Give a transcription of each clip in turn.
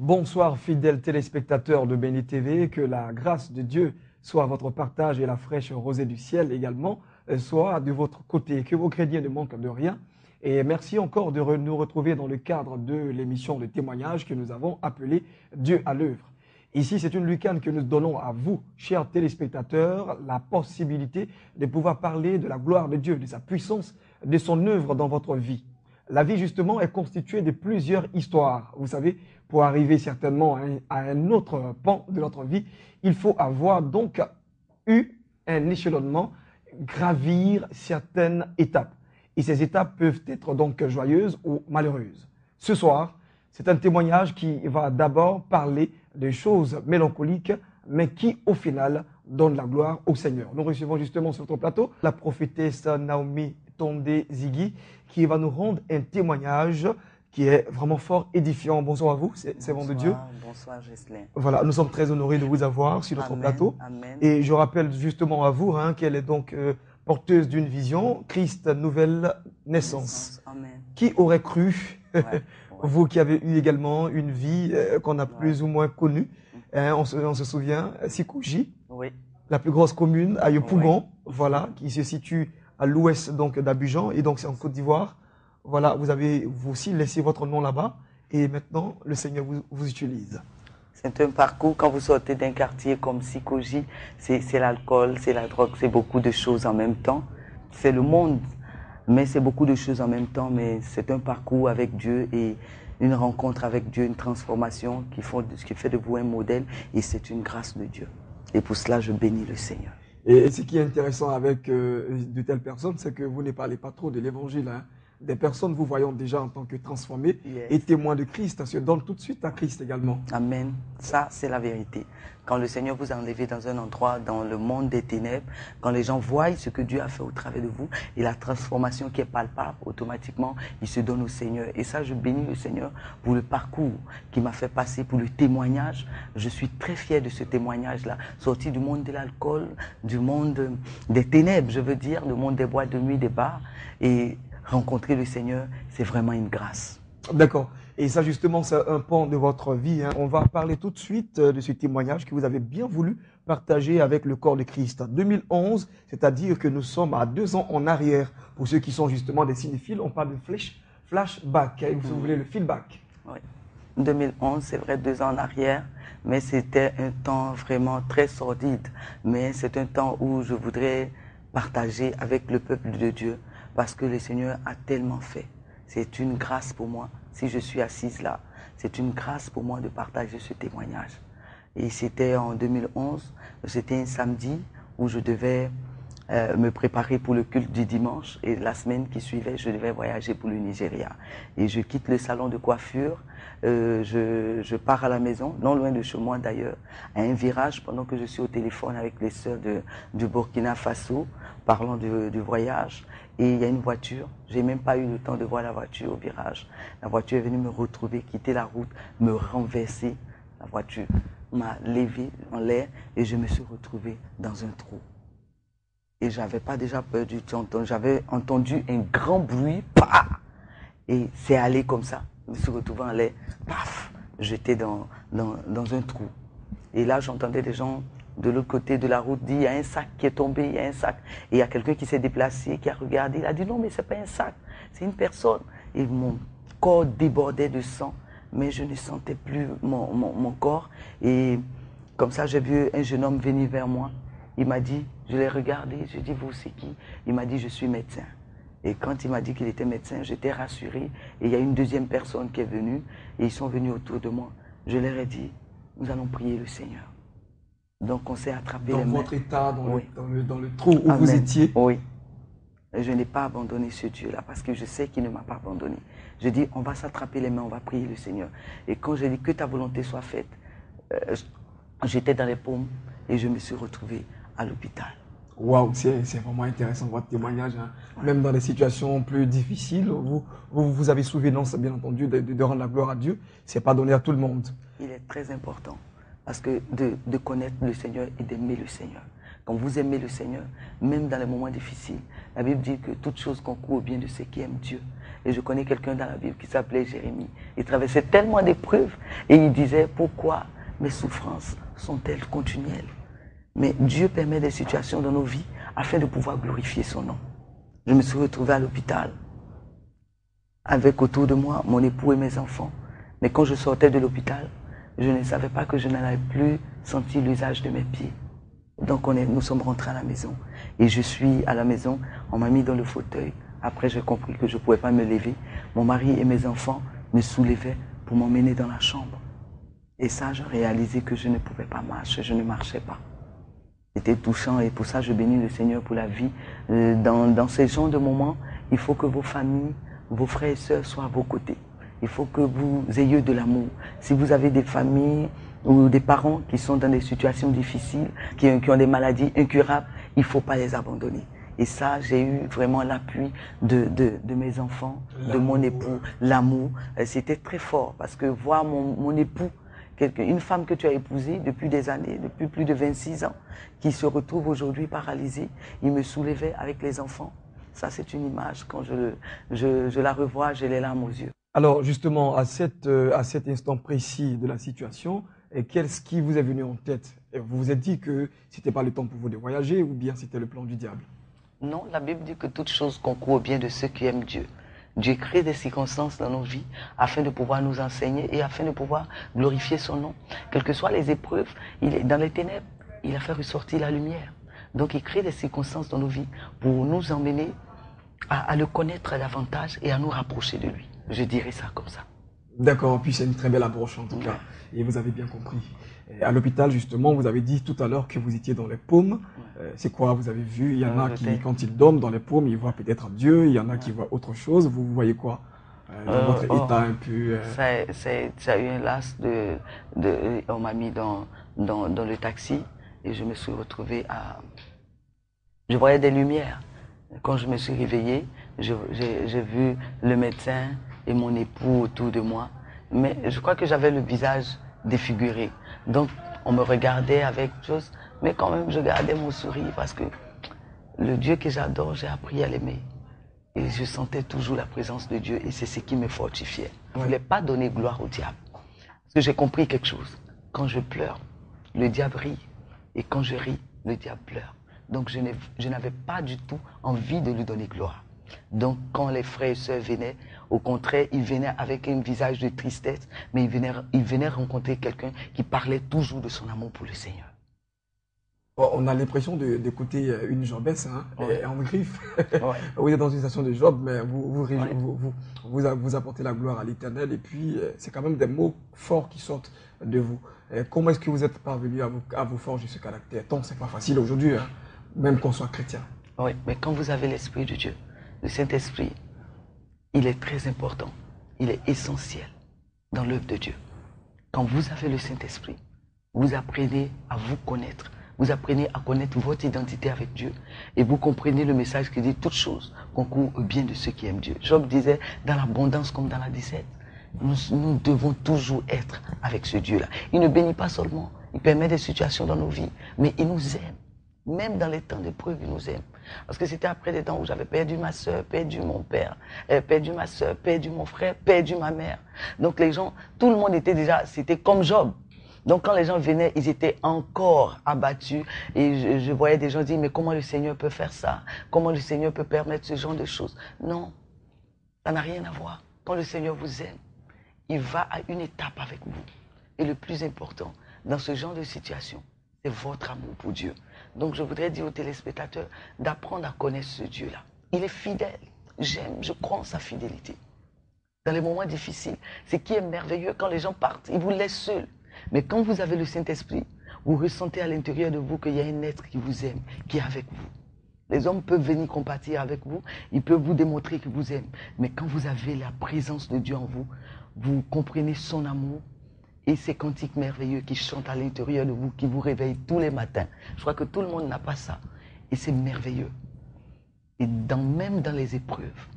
Bonsoir fidèles téléspectateurs de Béni TV, que la grâce de Dieu soit à votre partage et la fraîche rosée du ciel également soit de votre côté, que vos crédits ne manquent de rien. Et merci encore de nous retrouver dans le cadre de l'émission de témoignage que nous avons appelée Dieu à l'œuvre. Ici, c'est une lucane que nous donnons à vous, chers téléspectateurs, la possibilité de pouvoir parler de la gloire de Dieu, de sa puissance, de son œuvre dans votre vie. La vie, justement, est constituée de plusieurs histoires. Vous savez, pour arriver certainement à un autre pan de notre vie, il faut avoir donc eu un échelonnement, gravir certaines étapes. Et ces étapes peuvent être donc joyeuses ou malheureuses. Ce soir, c'est un témoignage qui va d'abord parler de choses mélancoliques, mais qui, au final, donnent la gloire au Seigneur. Nous recevons justement sur notre plateau la prophétesse Naomi Tondé Ziggy, qui va nous rendre un témoignage qui est vraiment fort édifiant. Bonsoir à vous, c'est bon de Dieu. Bonsoir, Ghislain. Voilà, nous sommes très honorés de vous avoir sur notre plateau. Amen. Et je rappelle justement à vous qu'elle est donc porteuse d'une vision, Christ, nouvelle naissance. Amen. Qui aurait cru, Ouais. vous qui avez eu également une vie qu'on a plus ou moins connue, on se souvient, Sikouji, Oui. la plus grosse commune à Yopougon, voilà, qui se situe à l'ouest donc d'Abidjan, et donc c'est en Côte d'Ivoire. Voilà, vous avez vous aussi laissé votre nom là-bas, et maintenant le Seigneur vous utilise. C'est un parcours, quand vous sortez d'un quartier comme Sikouji, c'est l'alcool, c'est la drogue, c'est beaucoup de choses en même temps. C'est le monde, mais c'est beaucoup de choses en même temps, mais c'est un parcours avec Dieu et une rencontre avec Dieu, une transformation qui fait de vous un modèle, et c'est une grâce de Dieu. Et pour cela, je bénis le Seigneur. Et ce qui est intéressant avec de telles personnes, c'est que vous ne parlez pas trop de l'évangile. Des personnes vous voyant déjà en tant que transformées et témoins de Christ, se donnent tout de suite à Christ également. Amen. Ça, c'est la vérité. Quand le Seigneur vous a enlevé dans un endroit, dans le monde des ténèbres, quand les gens voient ce que Dieu a fait au travers de vous et la transformation qui est palpable, automatiquement, ils se donnent au Seigneur. Et ça, je bénis le Seigneur pour le parcours qui m'a fait passer, pour le témoignage. Je suis très fier de ce témoignage-là. Sorti du monde de l'alcool, du monde des ténèbres, je veux dire, du monde des boîtes de nuit, des bars. Et rencontrer le Seigneur, c'est vraiment une grâce. D'accord. Et ça, justement, c'est un pan de votre vie. On va parler tout de suite de ce témoignage que vous avez bien voulu partager avec le corps de Christ. 2011, c'est-à-dire que nous sommes à 2 ans en arrière. Pour ceux qui sont justement des cinéphiles, on parle de flashback, si vous voulez, le feedback. Oui. 2011, c'est vrai, 2 ans en arrière, mais c'était un temps vraiment très sordide. Mais c'est un temps où je voudrais partager avec le peuple de Dieu, parce que le Seigneur a tellement fait. C'est une grâce pour moi, si je suis assise là, c'est une grâce pour moi de partager ce témoignage. Et c'était en 2011, c'était un samedi où je devais me préparer pour le culte du dimanche, et la semaine qui suivait, je devais voyager pour le Nigeria. Et je quitte le salon de coiffure, je pars à la maison, non loin de chez moi d'ailleurs, à un virage, pendant que je suis au téléphone avec les sœurs du Burkina Faso, parlant du voyage. Et il y a une voiture, j'ai même pas eu le temps de voir la voiture au virage. La voiture est venue me retrouver, quitter la route, me renverser. La voiture m'a levé en l'air et je me suis retrouvé dans un trou. Et j'avais pas déjà peur du tout, j'avais entendu un grand bruit, paf, et c'est allé comme ça. Je me suis retrouvé en l'air, paf, j'étais dans un trou. Et là, j'entendais des gens de l'autre côté de la route dire, il y a un sac qui est tombé, il y a un sac. Et il y a quelqu'un qui s'est déplacé, qui a regardé, il a dit, non, mais ce n'est pas un sac, c'est une personne. Et mon corps débordait de sang, mais je ne sentais plus mon corps. Et comme ça, j'ai vu un jeune homme venir vers moi. Il m'a dit, je l'ai regardé, je dis, vous, c'est qui? Il m'a dit, je suis médecin. Et quand il m'a dit qu'il était médecin, j'étais rassuré. Et il y a une deuxième personne qui est venue, et ils sont venus autour de moi. Je leur ai dit, nous allons prier le Seigneur. Donc on s'est attrapé les mains. Dans votre état, Oui. dans le trou où vous étiez. Oui. Je n'ai pas abandonné ce Dieu-là parce que je sais qu'il ne m'a pas abandonné. Je dis, on va s'attraper les mains, on va prier le Seigneur. Et quand j'ai dit que ta volonté soit faite, j'étais dans les paumes et je me suis retrouvé à l'hôpital. Waouh, c'est vraiment intéressant votre témoignage. Ouais. Même dans des situations plus difficiles, vous avez souvenance, bien entendu, de rendre la gloire à Dieu. Ce n'est pas donné à tout le monde. Il est très important. Parce que de connaître le Seigneur et d'aimer le Seigneur. Quand vous aimez le Seigneur, même dans les moments difficiles, la Bible dit que toute chose concourt au bien de ceux qui aiment Dieu. Et je connais quelqu'un dans la Bible qui s'appelait Jérémie. Il traversait tellement d'épreuves et il disait, pourquoi mes souffrances sont-elles continuelles? Mais Dieu permet des situations dans nos vies afin de pouvoir glorifier son nom. Je me suis retrouvée à l'hôpital avec autour de moi mon époux et mes enfants. Mais quand je sortais de l'hôpital, je ne savais pas que je n'avais plus senti l'usage de mes pieds. Donc nous sommes rentrés à la maison. Et je suis à la maison, on m'a mis dans le fauteuil. Après, j'ai compris que je ne pouvais pas me lever. Mon mari et mes enfants me soulevaient pour m'emmener dans la chambre. Et ça, j'ai réalisé que je ne pouvais pas marcher, je ne marchais pas. C'était touchant et pour ça, je bénis le Seigneur pour la vie. Dans ces genres de moments, il faut que vos familles, vos frères et sœurs soient à vos côtés. Il faut que vous ayez de l'amour. Si vous avez des familles ou des parents qui sont dans des situations difficiles, qui ont des maladies incurables, il ne faut pas les abandonner. Et ça, j'ai eu vraiment l'appui de mes enfants, de mon époux, l'amour. C'était très fort parce que voir mon époux, une femme que tu as épousée depuis des années, depuis plus de 26 ans, qui se retrouve aujourd'hui paralysée, il me soulevait avec les enfants. Ça, c'est une image. Quand je la revois, j'ai les larmes aux yeux. Alors justement, à cet instant précis de la situation, qu'est-ce qui vous est venu en tête? Vous vous êtes dit que ce n'était pas le temps pour vous de voyager ou bien c'était le plan du diable? Non, la Bible dit que toute chose concourt au bien de ceux qui aiment Dieu. Dieu crée des circonstances dans nos vies afin de pouvoir nous enseigner et afin de pouvoir glorifier son nom. Quelles que soient les épreuves, dans les ténèbres, il a fait ressortir la lumière. Donc il crée des circonstances dans nos vies pour nous emmener à le connaître davantage et à nous rapprocher de lui. Je dirais ça comme ça. D'accord, puis c'est une très belle approche en tout cas, et vous avez bien compris. À l'hôpital, justement, vous avez dit tout à l'heure que vous étiez dans les paumes. C'est quoi vous avez vu? Il y en a qui, quand ils dorment dans les paumes, ils voient peut-être Dieu. Il y en a qui voient autre chose. Vous voyez quoi dans votre état un peu Ça a eu un las on m'a mis dans le taxi et je me suis retrouvé à... Je voyais des lumières. Quand je me suis réveillé, j'ai vu le médecin et mon époux autour de moi. Mais je crois que j'avais le visage défiguré. Donc, on me regardait avec chose, mais quand même, je gardais mon sourire parce que le Dieu que j'adore, j'ai appris à l'aimer. Et je sentais toujours la présence de Dieu et c'est ce qui me fortifiait. Je ne voulais pas donner gloire au diable. Parce que j'ai compris quelque chose. Quand je pleure, le diable rit. Et quand je ris, le diable pleure. Donc, je n'avais pas du tout envie de lui donner gloire. Donc, quand les frères et sœurs venaient, au contraire, ils venaient avec un visage de tristesse, mais ils venaient rencontrer quelqu'un qui parlait toujours de son amour pour le Seigneur. On a l'impression d'écouter une Jobesse en griffe. Vous êtes dans une station de Job, mais vous apportez la gloire à l'Éternel et puis c'est quand même des mots forts qui sortent de vous. Comment est-ce que vous êtes parvenu à vous forger ce caractère? Tant c'est pas facile aujourd'hui, même qu'on soit chrétien. Oui, mais quand vous avez l'Esprit de Dieu, le Saint-Esprit, il est très important, il est essentiel dans l'œuvre de Dieu. Quand vous avez le Saint-Esprit, vous apprenez à vous connaître, vous apprenez à connaître votre identité avec Dieu et vous comprenez le message qui dit toute chose concourt au bien de ceux qui aiment Dieu. Job disait, dans l'abondance comme dans la disette, nous devons toujours être avec ce Dieu-là. Il ne bénit pas seulement, il permet des situations dans nos vies, mais il nous aime. Même dans les temps d'épreuve, il nous aime. Parce que c'était après des temps où j'avais perdu ma soeur, perdu mon père, perdu ma soeur, perdu mon frère, perdu ma mère. Donc les gens, tout le monde était déjà, c'était comme Job. Donc quand les gens venaient, ils étaient encore abattus. Et je voyais des gens dire, mais comment le Seigneur peut faire ça? Comment le Seigneur peut permettre ce genre de choses? Non, ça n'a rien à voir. Quand le Seigneur vous aime, il va à une étape avec vous. Et le plus important, dans ce genre de situation, c'est votre amour pour Dieu. Donc je voudrais dire aux téléspectateurs d'apprendre à connaître ce Dieu-là. Il est fidèle. Je crois en sa fidélité. Dans les moments difficiles, ce qui est merveilleux, quand les gens partent, ils vous laissent seuls. Mais quand vous avez le Saint-Esprit, vous ressentez à l'intérieur de vous qu'il y a un être qui vous aime, qui est avec vous. Les hommes peuvent venir compatir avec vous, ils peuvent vous démontrer qu'ils vous aiment. Mais quand vous avez la présence de Dieu en vous, vous comprenez son amour et ces cantiques merveilleux qui chantent à l'intérieur de vous, qui vous réveillent tous les matins. Je crois que tout le monde n'a pas ça. Et c'est merveilleux. Et même dans les épreuves,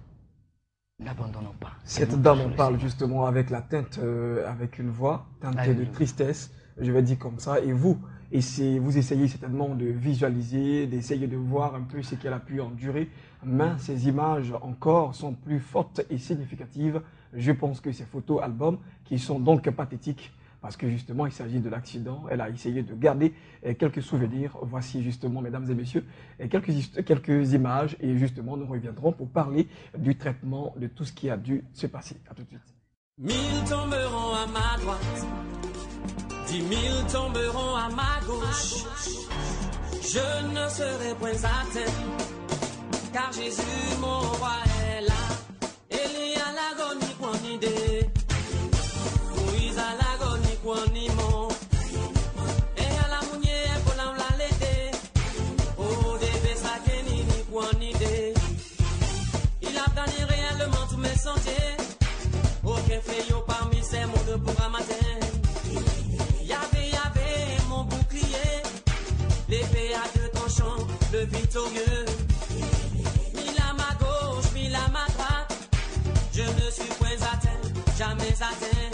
n'abandonnons pas. Cette dame, on parle justement avec la teinte, avec une voix teintée de tristesse. je vais dire comme ça, et vous essayez certainement de visualiser, d'essayer de voir un peu ce qu'elle a pu endurer, mais ces images encore sont plus fortes et significatives. Je pense que ces photos albums qui sont donc pathétiques, parce que justement il s'agit de l'accident, elle a essayé de garder quelques souvenirs. Voici justement, mesdames et messieurs, quelques images, et justement nous reviendrons pour parler du traitement de tout ce qui a dû se passer. À tout de suite. 1000 tomberont à ma droite, 10 000 tomberont à ma gauche. Je ne serai point atteint, car Jésus mon roi est là. Il y a l'agonie pour une idée, Moïse a l'agonie pour un imon, et à la mounière pour l'aider. Oh, des sakeni pour une idée. Il a gagné réellement tous mes sentiers. Aucun fléau parmi ces mondes pour un matin. Y'avait mon bouclier, l'épée à deux tranchants, le victorieux. Mille à ma gauche, mille à ma droite, je ne suis point atteint, jamais atteint.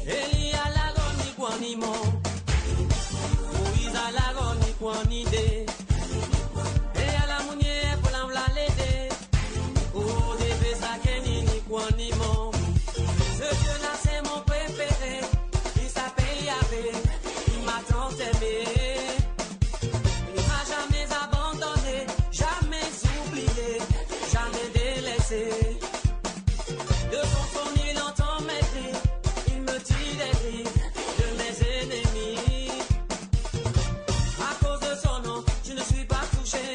Élie à l'agonie pour un imon, Moïse à l'agonie pour une idée, et à la mounière pour l'aider. Oh, des sakeni pour un imon. Ce Dieu-là, c'est mon préféré. Il s'appelle Yahvé. Il m'a tant aimé. Il m'a jamais abandonné, jamais oublié, jamais délaissé. De son son, il entend mes cris. Il me tire des griffes de mes ennemis. À cause de son nom, je ne suis pas touché.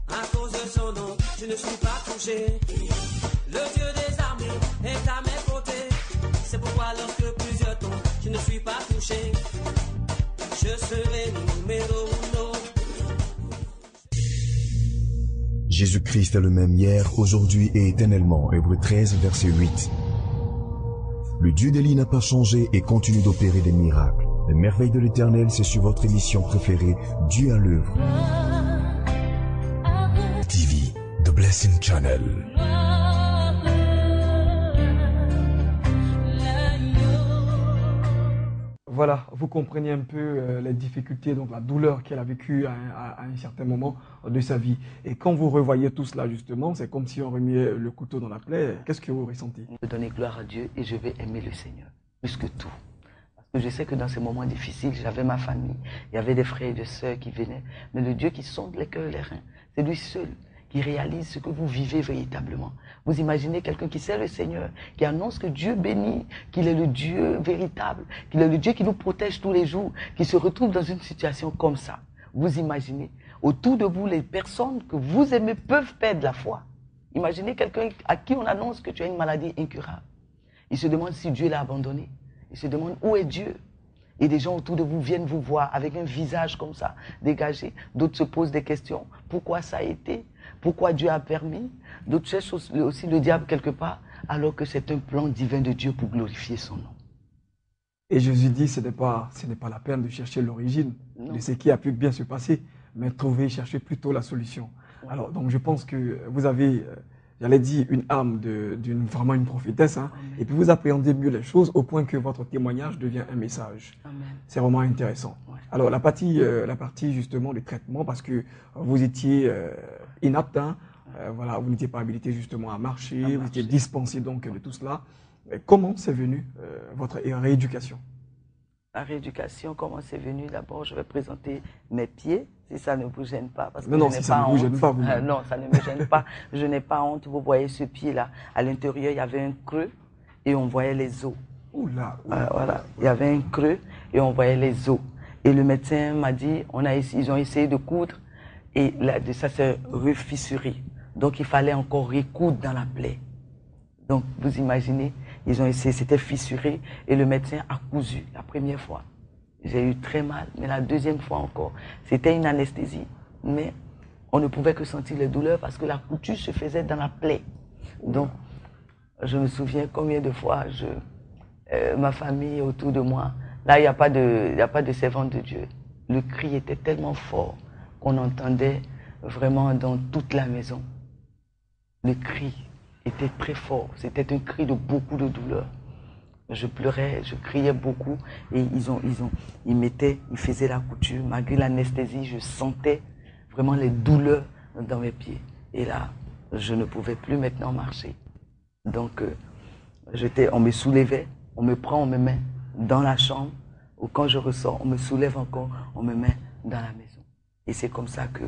À cause de son nom, je ne suis pas touché. Le Dieu des armées est à mes côtés. C'est pourquoi lorsque plusieurs tombent, je ne suis pas touché. Je serai numéro uno. Jésus-Christ est le même hier, aujourd'hui et éternellement. Hébreux 13, verset 8. Le Dieu d'Élie n'a pas changé et continue d'opérer des miracles. Les merveilles de l'Éternel, c'est sur votre émission préférée, Dieu à l'œuvre. TV, The Blessing Channel. Voilà, vous comprenez un peu les difficultés, donc la douleur qu'elle a vécue à un certain moment de sa vie. Et quand vous revoyez tout cela justement, c'est comme si on remuait le couteau dans la plaie. Qu'est-ce que vous ressentez? Je vais donner gloire à Dieu et je vais aimer le Seigneur plus que tout. Parce que je sais que dans ces moments difficiles, j'avais ma famille, il y avait des frères et des sœurs qui venaient. Mais le Dieu qui sonde les cœurs et les reins, c'est lui seul qui réalise ce que vous vivez véritablement. Vous imaginez quelqu'un qui sait le Seigneur, qui annonce que Dieu bénit, qu'il est le Dieu véritable, qu'il est le Dieu qui nous protège tous les jours, qui se retrouve dans une situation comme ça. Vous imaginez, autour de vous, les personnes que vous aimez peuvent perdre la foi. Imaginez quelqu'un à qui on annonce que tu as une maladie incurable. Il se demande si Dieu l'a abandonné. Il se demande où est Dieu. Et des gens autour de vous viennent vous voir avec un visage comme ça, dégagé. D'autres se posent des questions. Pourquoi ça a été? Pourquoi Dieu a permis? D'autres cherchent aussi le diable quelque part, alors que c'est un plan divin de Dieu pour glorifier son nom. Et Jésus dit, ce n'est pas la peine de chercher l'origine de ce qui a pu bien se passer, mais chercher plutôt la solution. Ouais. Alors, donc je pense que vous avez, j'allais dire, une âme vraiment une prophétesse, hein, et puis vous appréhendez mieux les choses au point que votre témoignage devient un message. C'est vraiment intéressant. Ouais. Alors, la partie justement du traitement, parce que vous étiez inapte, hein, voilà, vous n'étiez pas habilité justement à marcher, vous étiez dispensé donc de tout cela. Comment c'est venu votre rééducation? La rééducation, comment c'est venu? D'abord, je vais présenter mes pieds, si ça ne vous gêne pas. Parce que non, si ça ne vous gêne pas, vous. Non, ça ne me gêne pas. Je n'ai pas honte. Vous voyez ce pied-là. À l'intérieur, il y avait un creux et on voyait les os. Oula. Voilà, il y avait un creux et on voyait les os. Et le médecin m'a dit, ils ont essayé de coudre et ça s'est refissuré. Donc, il fallait encore recoudre dans la plaie. Donc, vous imaginez, ils ont essayé, c'était fissuré et le médecin a cousu la première fois. J'ai eu très mal, mais la deuxième fois encore, c'était une anesthésie. Mais on ne pouvait que sentir les douleurs parce que la couture se faisait dans la plaie. Donc, je me souviens combien de fois ma famille autour de moi, là, il n'y a pas de servante de Dieu. Le cri était tellement fort qu'on entendait vraiment dans toute la maison. Le cri était très fort. C'était un cri de beaucoup de douleur. Je pleurais, je criais beaucoup et ils faisaient la couture. Malgré l'anesthésie, je sentais vraiment les douleurs dans mes pieds. Et là, je ne pouvais plus maintenant marcher. Donc, on me soulevait, on me prend, on me met dans la chambre. Ou quand je ressors, on me soulève encore, on me met dans la maison. Et c'est comme ça que,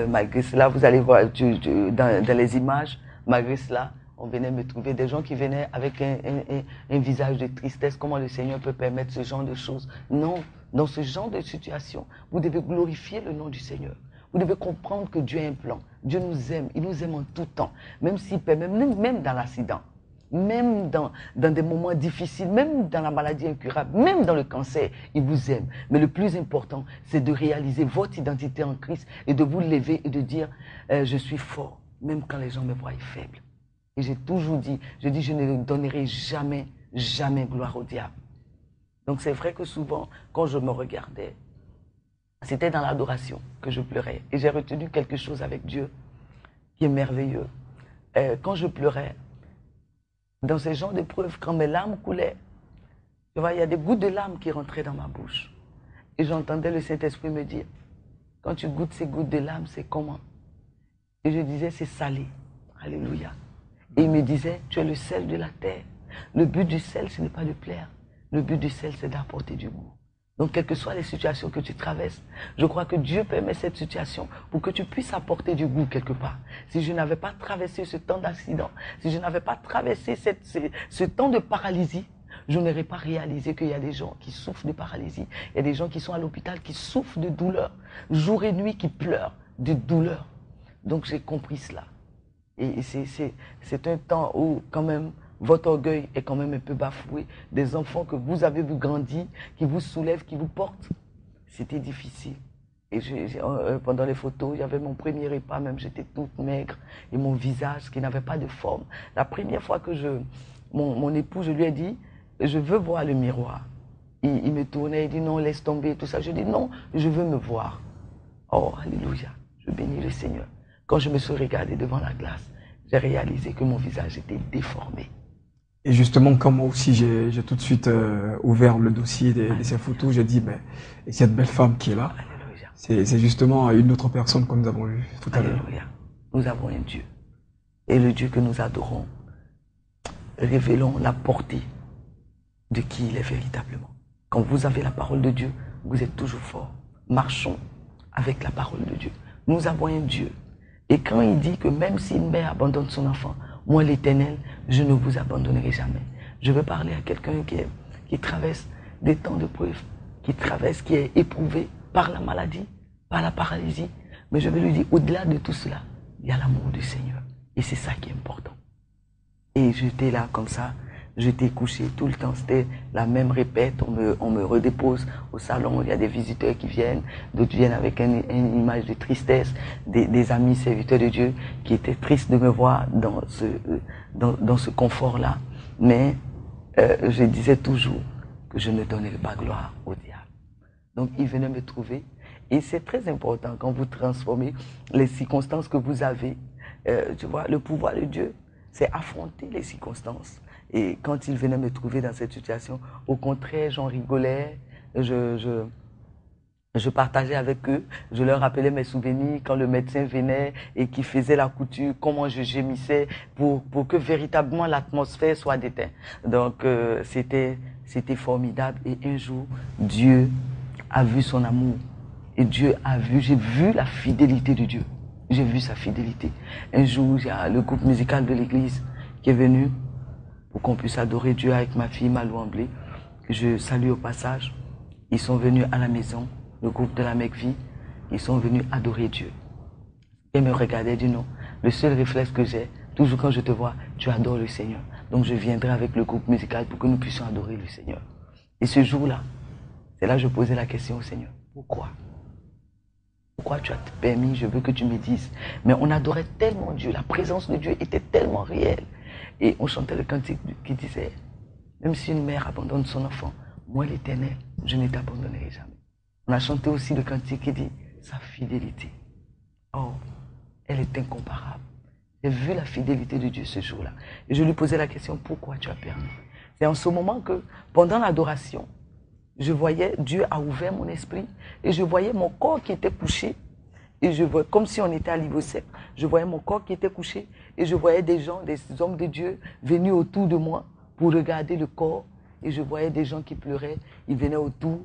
malgré cela, vous allez voir dans les images, malgré cela, on venait me trouver des gens qui venaient avec un visage de tristesse. Comment le Seigneur peut permettre ce genre de choses? Non, dans ce genre de situation, vous devez glorifier le nom du Seigneur. Vous devez comprendre que Dieu a un plan. Dieu nous aime, il nous aime en tout temps. Même s'il permet, même dans l'accident, même dans des moments difficiles, même dans la maladie incurable, même dans le cancer, il vous aime. Mais le plus important, c'est de réaliser votre identité en Christ et de vous lever et de dire je suis fort, même quand les gens me voient faible. Et j'ai toujours dit, je ne donnerai jamais, jamais gloire au diable. Donc c'est vrai que souvent, quand je me regardais, c'était dans l'adoration que je pleurais. Et j'ai retenu quelque chose avec Dieu qui est merveilleux. Quand je pleurais, dans ces genres d'épreuves, quand mes larmes coulaient, tu vois, il y a des gouttes de larmes qui rentraient dans ma bouche. Et j'entendais le Saint-Esprit me dire, quand tu goûtes ces gouttes de larmes, c'est comment? Et je disais, c'est salé. Alléluia. Et il me disait, tu es le sel de la terre. Le but du sel, ce n'est pas de plaire. Le but du sel, c'est d'apporter du goût. Donc, quelles que soient les situations que tu traverses, je crois que Dieu permet cette situation pour que tu puisses apporter du goût quelque part. Si je n'avais pas traversé ce temps d'accident, si je n'avais pas traversé ce temps de paralysie, je n'aurais pas réalisé qu'il y a des gens qui souffrent de paralysie. Il y a des gens qui sont à l'hôpital, qui souffrent de douleur, jour et nuit, qui pleurent de douleur. Donc, j'ai compris cela. Et c'est un temps où, quand même, votre orgueil est quand même un peu bafoué. Des enfants que vous avez vu grandir, qui vous soulèvent, qui vous portent. C'était difficile. Et pendant les photos, il y avait mon premier repas, même j'étais toute maigre. Et mon visage qui n'avait pas de forme. La première fois que mon époux, je lui ai dit, je veux voir le miroir. Il me tournait, il dit non, laisse tomber, tout ça. Je dis non, je veux me voir. Oh, alléluia, je bénis le Seigneur. Quand je me suis regardé devant la glace, j'ai réalisé que mon visage était déformé. Et justement, comme moi aussi, j'ai tout de suite ouvert le dossier de ces photos, j'ai dit, et cette belle femme qui est là, c'est justement une autre personne que nous avons vue tout à l'heure. Nous avons un Dieu. Et le Dieu que nous adorons, révélons la portée de qui il est véritablement. Quand vous avez la parole de Dieu, vous êtes toujours fort. Marchons avec la parole de Dieu. Nous avons un Dieu. Et quand il dit que même si une mère abandonne son enfant, moi l'Éternel, je ne vous abandonnerai jamais. Je veux parler à quelqu'un qui traverse des temps de preuve, qui est éprouvé par la maladie, par la paralysie. Mais je veux lui dire, au-delà de tout cela, il y a l'amour du Seigneur. Et c'est ça qui est important. Et j'étais là comme ça, j'étais couché tout le temps, c'était la même répète, on me redépose au salon, il y a des visiteurs qui viennent, d'autres viennent avec une image de tristesse, des amis serviteurs de Dieu qui étaient tristes de me voir dans ce confort-là. Mais je disais toujours que je ne donnerais pas gloire au diable. Donc il venait me trouver et c'est très important quand vous transformez les circonstances que vous avez, tu vois, le pouvoir de Dieu, c'est affronter les circonstances. Et quand ils venaient me trouver dans cette situation, au contraire, j'en rigolais, je partageais avec eux, je leur rappelais mes souvenirs quand le médecin venait et qui faisait la couture, comment je gémissais pour que véritablement l'atmosphère soit déteinte. Donc c'était formidable et un jour, Dieu a vu son amour et j'ai vu la fidélité de Dieu. J'ai vu sa fidélité. Un jour, il y a le groupe musical de l'église qui est venu pour qu'on puisse adorer Dieu avec ma fille Malou Amblé, que je salue au passage. Ils sont venus à la maison, le groupe de la Mecvie, ils sont venus adorer Dieu. Et me regardaient et dit non, le seul réflexe que j'ai, toujours quand je te vois, tu adores le Seigneur. Donc je viendrai avec le groupe musical pour que nous puissions adorer le Seigneur. Et ce jour-là, c'est là que je posais la question au Seigneur. Pourquoi? Pourquoi tu as permis? Je veux que tu me dises. Mais on adorait tellement Dieu, la présence de Dieu était tellement réelle. Et on chantait le cantique qui disait, même si une mère abandonne son enfant, moi l'Éternel, je ne t'abandonnerai jamais. On a chanté aussi le cantique qui dit, sa fidélité. Oh, elle est incomparable. J'ai vu la fidélité de Dieu ce jour-là. Et je lui posais la question, pourquoi tu as permis? C'est en ce moment que, pendant l'adoration, je voyais, Dieu a ouvert mon esprit et je voyais mon corps qui était couché. Et je voyais, comme si on était à niveau sec, je voyais mon corps qui était couché et je voyais des gens, des hommes de Dieu venus autour de moi pour regarder le corps. Et je voyais des gens qui pleuraient, ils venaient autour,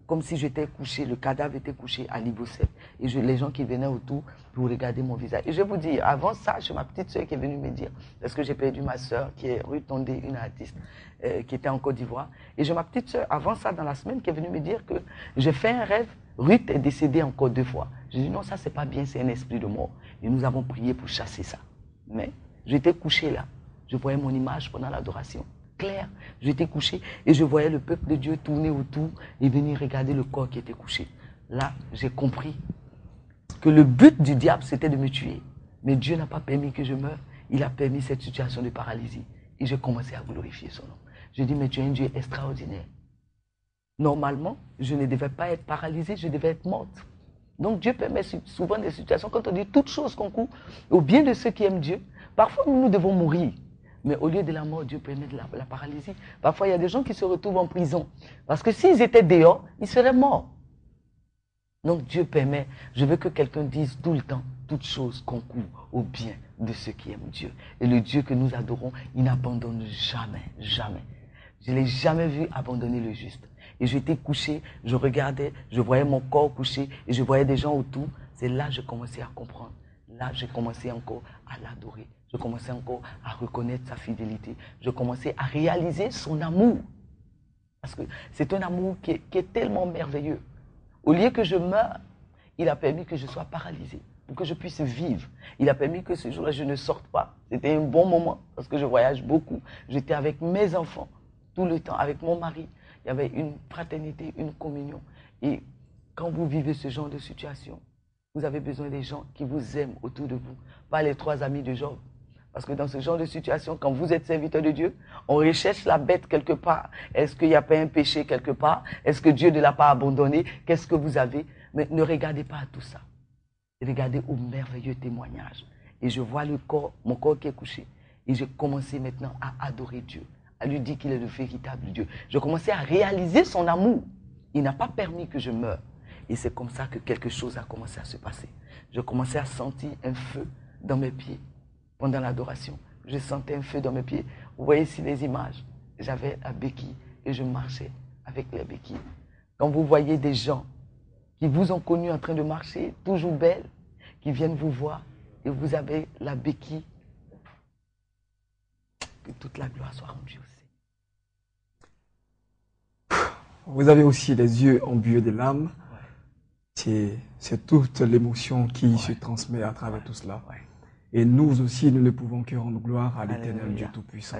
comme si j'étais couché, le cadavre était couché à niveau sec. Et les gens qui venaient autour pour regarder mon visage. Et je vais vous dire, avant ça, j'ai ma petite soeur qui est venue me dire, parce que j'ai perdu ma soeur qui est Ruth Tondé, une artiste qui était en Côte d'Ivoire. Et j'ai ma petite soeur, avant ça, dans la semaine, qui est venue me dire que j'ai fait un rêve, Ruth est décédée encore 2 fois. J'ai dit non, ça c'est pas bien, c'est un esprit de mort. Et nous avons prié pour chasser ça. Mais j'étais couché là, je voyais mon image pendant l'adoration. Clair, j'étais couché et je voyais le peuple de Dieu tourner autour et venir regarder le corps qui était couché. Là, j'ai compris que le but du diable, c'était de me tuer. Mais Dieu n'a pas permis que je meure. Il a permis cette situation de paralysie. Et j'ai commencé à glorifier son nom. Je dis, mais tu es un Dieu extraordinaire. Normalement, je ne devais pas être paralysée, je devais être morte. Donc Dieu permet souvent des situations, quand on dit toutes choses concourent au bien de ceux qui aiment Dieu, parfois nous devons mourir. Mais au lieu de la mort, Dieu permet de la paralysie. Parfois, il y a des gens qui se retrouvent en prison. Parce que s'ils étaient dehors, ils seraient morts. Donc Dieu permet, je veux que quelqu'un dise tout le temps, toutes choses concourent au bien de ceux qui aiment Dieu. Et le Dieu que nous adorons, il n'abandonne jamais, jamais. Je ne l'ai jamais vu abandonner le juste. Et j'étais couché, je regardais, je voyais mon corps couché et je voyais des gens autour. C'est là que je commençais à comprendre. Là, j'ai commencé encore à l'adorer. Je commençais encore à reconnaître sa fidélité. Je commençais à réaliser son amour. Parce que c'est un amour qui est tellement merveilleux. Au lieu que je meure, il a permis que je sois paralysé, pour que je puisse vivre. Il a permis que ce jour-là, je ne sorte pas. C'était un bon moment, parce que je voyage beaucoup. J'étais avec mes enfants, tout le temps, avec mon mari. Il y avait une fraternité, une communion. Et quand vous vivez ce genre de situation, vous avez besoin des gens qui vous aiment autour de vous, pas les 3 amis de Job. Parce que dans ce genre de situation, quand vous êtes serviteur de Dieu, on recherche la bête quelque part. Est-ce qu'il n'y a pas un péché quelque part? Est-ce que Dieu ne l'a pas abandonné? Qu'est-ce que vous avez? Mais ne regardez pas à tout ça. Regardez au merveilleux témoignage. Et je vois le corps, mon corps qui est couché. Et j'ai commencé maintenant à adorer Dieu, à lui dire qu'il est le véritable Dieu. Je commençais à réaliser son amour. Il n'a pas permis que je meure. Et c'est comme ça que quelque chose a commencé à se passer. Je commençais à sentir un feu dans mes pieds. Pendant l'adoration, je sentais un feu dans mes pieds. Vous voyez ici les images. J'avais la béquille et je marchais avec les béquilles. Quand vous voyez des gens qui vous ont connu en train de marcher, toujours belles, qui viennent vous voir et vous avez la béquille, que toute la gloire soit rendue aussi. Vous avez aussi les yeux embués de larmes. Ouais. C'est toute l'émotion qui se transmet à travers tout cela. Ouais. Et nous aussi, nous ne pouvons que rendre gloire à l'Éternel Dieu Tout-Puissant.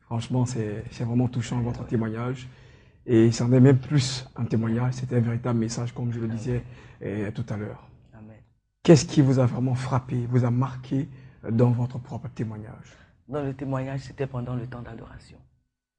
Franchement, c'est vraiment touchant votre témoignage. Et c'en est même plus un témoignage, c'était un véritable message, comme je le disais tout à l'heure. Qu'est-ce qui vous a vraiment frappé, vous a marqué dans votre propre témoignage? Dans le témoignage, c'était pendant le temps d'adoration.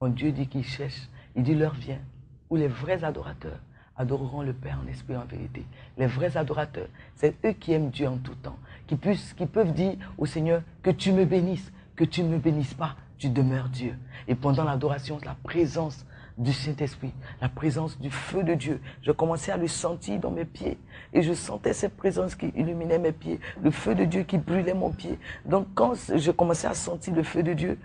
Quand Dieu dit qu'il cherche, il dit l'heure vient où les vrais adorateurs adoreront le Père en esprit et en vérité. Les vrais adorateurs, c'est eux qui aiment Dieu en tout temps, qui peuvent dire au Seigneur que tu me bénisses, que tu ne me bénisses pas, tu demeures Dieu. Et pendant l'adoration, la présence du Saint-Esprit, la présence du feu de Dieu, je commençais à le sentir dans mes pieds. Et je sentais cette présence qui illuminait mes pieds, le feu de Dieu qui brûlait mon pied. Donc quand je commençais à sentir le feu de Dieu,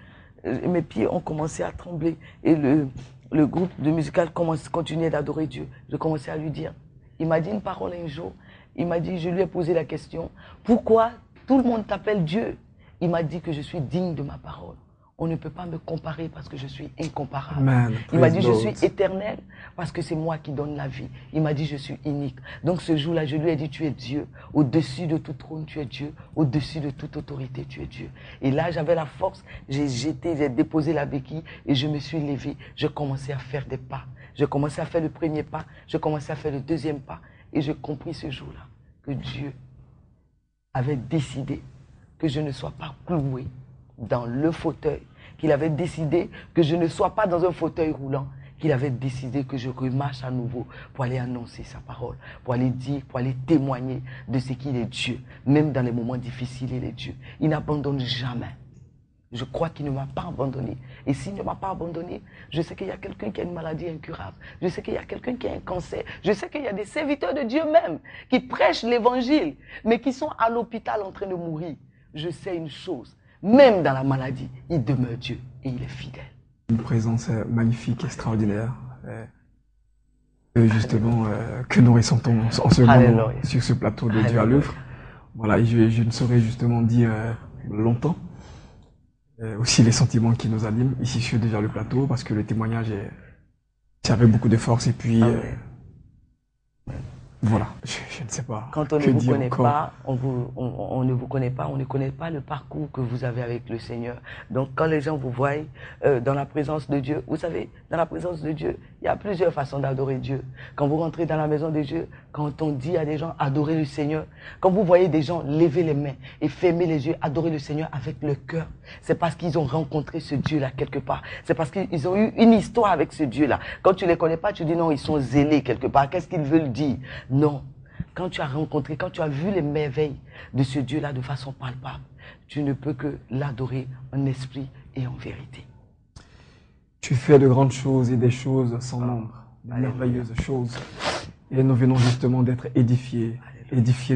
mes pieds ont commencé à trembler. Et le groupe de musical continuait d'adorer Dieu. Je commençais à lui dire, il m'a dit une parole un jour, il m'a dit, je lui ai posé la question, pourquoi tout le monde t'appelle Dieu? Il m'a dit que je suis digne de ma parole. On ne peut pas me comparer parce que je suis incomparable. Man, il m'a dit, je suis éternel parce que c'est moi qui donne la vie. Il m'a dit, je suis unique. Donc ce jour-là, je lui ai dit, tu es Dieu. Au-dessus de tout trône, tu es Dieu. Au-dessus de toute autorité, tu es Dieu. Et là, j'avais la force. J'ai déposé la béquille et je me suis levé. Je commençais à faire des pas. Je commençais à faire le premier pas. Je commençais à faire le deuxième pas. Et j'ai compris ce jour-là que Dieu avait décidé que je ne sois pas cloué dans le fauteuil, qu'il avait décidé que je ne sois pas dans un fauteuil roulant, qu'il avait décidé que je remarche à nouveau pour aller annoncer sa parole, pour aller dire, pour aller témoigner de ce qu'il est Dieu. Même dans les moments difficiles, il est Dieu. Il n'abandonne jamais. Je crois qu'il ne m'a pas abandonné. Et s'il ne m'a pas abandonné, je sais qu'il y a quelqu'un qui a une maladie incurable. Je sais qu'il y a quelqu'un qui a un cancer. Je sais qu'il y a des serviteurs de Dieu même qui prêchent l'évangile, mais qui sont à l'hôpital en train de mourir. Je sais une chose, même dans la maladie, il demeure Dieu et il est fidèle. Une présence magnifique, extraordinaire. Justement, que nous ressentons en ce moment sur ce plateau de Dieu à l'œuvre. Voilà, et je ne saurais justement dire longtemps. Aussi les sentiments qui nous animent ici sur déjà le plateau, parce que le témoignage est avec beaucoup de force. Et puis, voilà, je ne sais pas. Quand on ne vous connaît pas, on ne vous connaît pas, on ne connaît pas le parcours que vous avez avec le Seigneur. Donc quand les gens vous voient dans la présence de Dieu, vous savez, dans la présence de Dieu, il y a plusieurs façons d'adorer Dieu. Quand vous rentrez dans la maison de Dieu, quand on dit à des gens adorer le Seigneur, quand vous voyez des gens lever les mains et fermer les yeux, adorer le Seigneur avec le cœur, c'est parce qu'ils ont rencontré ce Dieu-là quelque part. C'est parce qu'ils ont eu une histoire avec ce Dieu-là. Quand tu ne les connais pas, tu dis non, ils sont zélés quelque part. Qu'est-ce qu'ils veulent dire? Non. Quand tu as rencontré, quand tu as vu les merveilles de ce Dieu-là de façon palpable, tu ne peux que l'adorer en esprit et en vérité. Tu fais de grandes choses et des choses sans nombre, de merveilleuses choses. Et nous venons justement d'être édifiés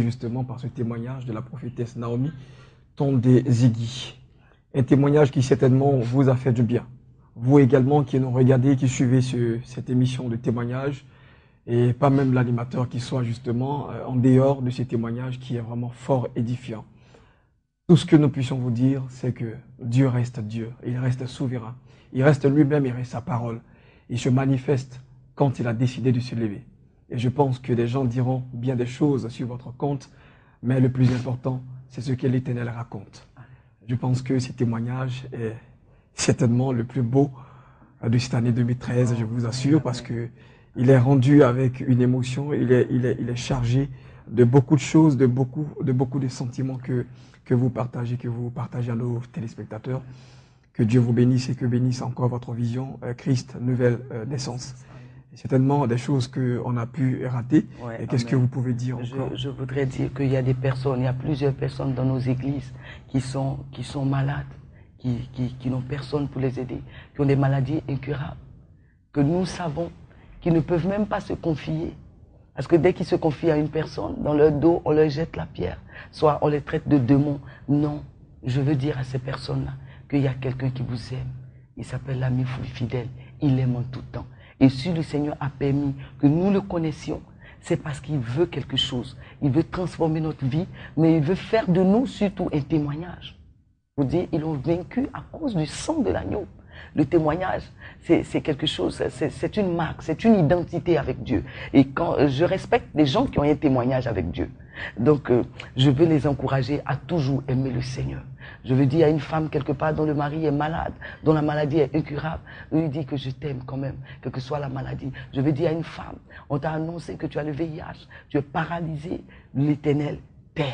justement par ce témoignage de la prophétesse Naomi Tondé Ziggy. Un témoignage qui certainement vous a fait du bien. Vous également qui nous regardez, qui suivez cette émission de témoignage, et pas même l'animateur qui soit justement en dehors de ces témoignages qui est vraiment fort édifiant. Tout ce que nous puissions vous dire, c'est que Dieu reste Dieu, il reste souverain, il reste lui-même, il reste sa parole. Il se manifeste quand il a décidé de se lever. Et je pense que des gens diront bien des choses sur votre compte, mais le plus important, c'est ce que l'Éternel raconte. Je pense que ce témoignage est certainement le plus beau de cette année 2013, je vous assure, parce que il est rendu avec une émotion, il est chargé de beaucoup de choses, de beaucoup de sentiments que vous partagez à nos téléspectateurs. Que Dieu vous bénisse et que bénisse encore votre vision Christ, nouvelle naissance. C'est tellement des choses qu'on a pu rater. Ouais, et qu'est-ce que vous pouvez dire encore? Je voudrais dire qu'il y a des personnes, il y a plusieurs personnes dans nos églises qui sont malades, qui n'ont personne pour les aider, qui ont des maladies incurables, que nous savons qu'ils ne peuvent même pas se confier. Parce que dès qu'ils se confient à une personne, dans leur dos, on leur jette la pierre. Soit on les traite de démons. Non, je veux dire à ces personnes-là qu'il y a quelqu'un qui vous aime. Il s'appelle l'ami fidèle. Il aime en tout temps. Et si le Seigneur a permis que nous le connaissions, c'est parce qu'il veut quelque chose. Il veut transformer notre vie, mais il veut faire de nous surtout un témoignage. Vous dire, ils l'ont vaincu à cause du sang de l'agneau. Le témoignage, c'est quelque chose, c'est une marque, c'est une identité avec Dieu. Et quand je respecte les gens qui ont un témoignage avec Dieu. Donc, je veux les encourager à toujours aimer le Seigneur. Je veux dire à une femme quelque part dont le mari est malade, dont la maladie est incurable, lui dire que je t'aime quand même, quelle que soit la maladie. Je veux dire à une femme, on t'a annoncé que tu as le VIH, tu es paralysé, l'Éternel t'aime.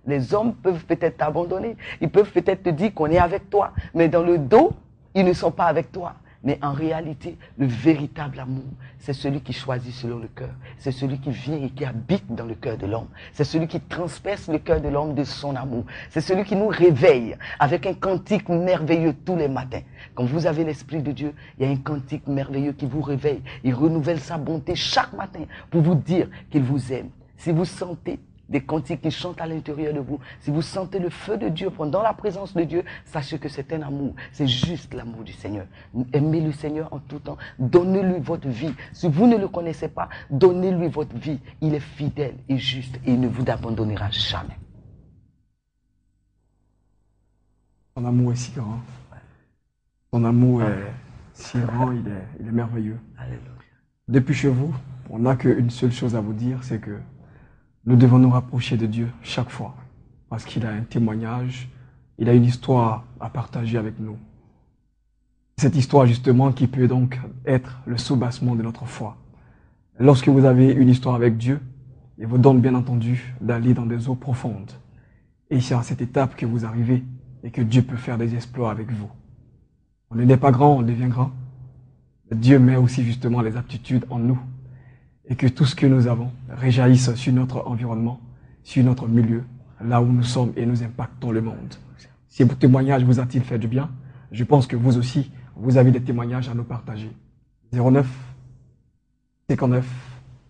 Les hommes peuvent peut-être t'abandonner, ils peuvent peut-être te dire qu'on est avec toi, mais dans le dos, ils ne sont pas avec toi. Mais en réalité, le véritable amour, c'est celui qui choisit selon le cœur. C'est celui qui vient et qui habite dans le cœur de l'homme. C'est celui qui transperce le cœur de l'homme de son amour. C'est celui qui nous réveille avec un cantique merveilleux tous les matins. Quand vous avez l'Esprit de Dieu, il y a un cantique merveilleux qui vous réveille. Il renouvelle sa bonté chaque matin pour vous dire qu'il vous aime. Si vous sentez des cantiques qui chantent à l'intérieur de vous, si vous sentez le feu de Dieu pendant la présence de Dieu, sachez que c'est un amour, c'est juste l'amour du Seigneur. Aimez le Seigneur en tout temps, donnez-lui votre vie. Si vous ne le connaissez pas, donnez-lui votre vie. Il est fidèle et juste et il ne vous abandonnera jamais. Son amour est si grand. Son amour est si grand, il est merveilleux. Alléluia. Depuis chez vous, on n'a qu'une seule chose à vous dire, c'est que nous devons nous rapprocher de Dieu chaque fois, parce qu'il a un témoignage, il a une histoire à partager avec nous. Cette histoire justement qui peut donc être le soubassement de notre foi. Lorsque vous avez une histoire avec Dieu, il vous donne bien entendu d'aller dans des eaux profondes. Et c'est à cette étape que vous arrivez et que Dieu peut faire des exploits avec vous. On n'est pas grand, on devient grand. Dieu met aussi justement les aptitudes en nous. Et que tout ce que nous avons réjaillisse sur notre environnement, sur notre milieu, là où nous sommes et nous impactons le monde. Si votre témoignage vous a-t-il fait du bien, je pense que vous aussi, vous avez des témoignages à nous partager. 09 59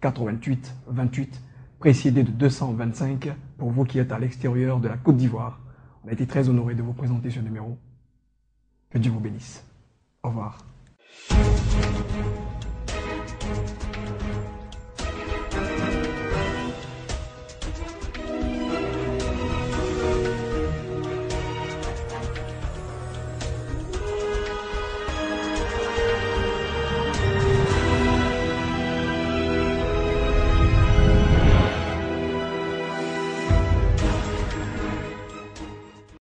88 28, précédé de 225 pour vous qui êtes à l'extérieur de la Côte d'Ivoire. On a été très honorés de vous présenter ce numéro. Que Dieu vous bénisse. Au revoir.